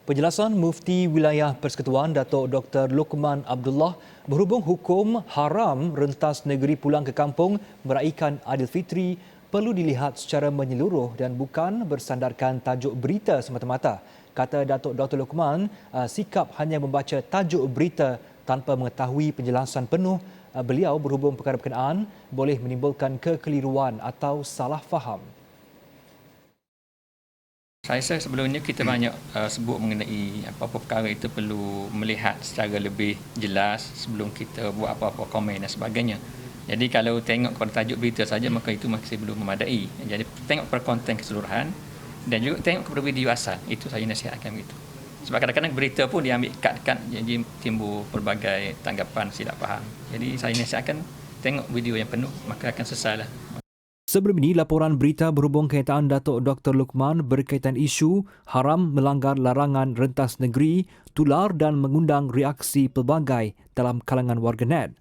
Penjelasan Mufti Wilayah Persekutuan Datuk Dr. Luqman Abdullah berhubung hukum haram rentas negeri pulang ke kampung meraihkan Aidilfitri perlu dilihat secara menyeluruh dan bukan bersandarkan tajuk berita semata-mata. Kata Datuk Dr. Luqman, sikap hanya membaca tajuk berita tanpa mengetahui penjelasan penuh beliau berhubung perkara berkenaan boleh menimbulkan kekeliruan atau salah faham. Saya rasa sebelumnya kita banyak sebut mengenai apa-apa perkara itu perlu melihat secara lebih jelas sebelum kita buat apa-apa komen dan sebagainya. Jadi kalau tengok kepada tajuk berita saja maka itu masih belum memadai. Jadi tengok kepada konten keseluruhan dan juga tengok kepada video asal. Itu saya nasihatkan begitu. Sebab kadang-kadang berita pun diambil kat jadi timbul pelbagai tanggapan silap faham. Jadi saya nasihatkan tengok video yang penuh maka akan selesailah. Sebelum ini, laporan berita berhubung kenyataan Datuk Dr. Luqman berkaitan isu haram melanggar larangan rentas negeri tular dan mengundang reaksi pelbagai dalam kalangan warganet.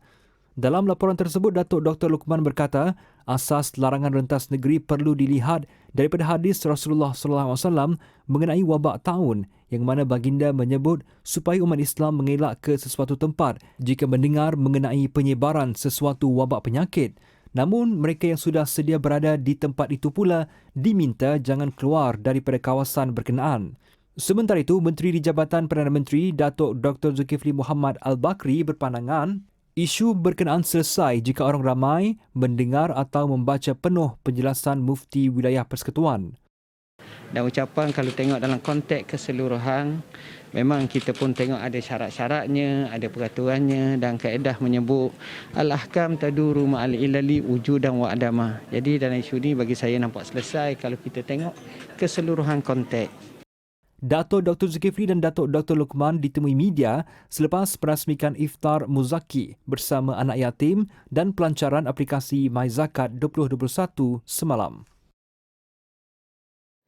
Dalam laporan tersebut, Datuk Dr. Luqman berkata, asas larangan rentas negeri perlu dilihat daripada hadis Rasulullah SAW mengenai wabak taun yang mana baginda menyebut supaya umat Islam mengelak ke sesuatu tempat jika mendengar mengenai penyebaran sesuatu wabak penyakit. Namun, mereka yang sudah sedia berada di tempat itu pula diminta jangan keluar daripada kawasan berkenaan. Sementara itu, Menteri di Jabatan Perdana Menteri Datuk Dr. Zulkifli Muhammad Al-Bakri berpandangan isu berkenaan selesai jika orang ramai mendengar atau membaca penuh penjelasan Mufti Wilayah Persekutuan. Dan ucapan kalau tengok dalam konteks keseluruhan, memang kita pun tengok ada syarat-syaratnya, ada peraturannya dan kaedah menyebut al-ahkam taduru ma'al ilali wujudan wa adama. Jadi dalam isu ini bagi saya nampak selesai kalau kita tengok keseluruhan konteks. Datuk Dr. Zulkifli dan Datuk Dr. Luqman ditemui media selepas merasmikan iftar muzaki bersama anak yatim dan pelancaran aplikasi MyZakat 2021 semalam.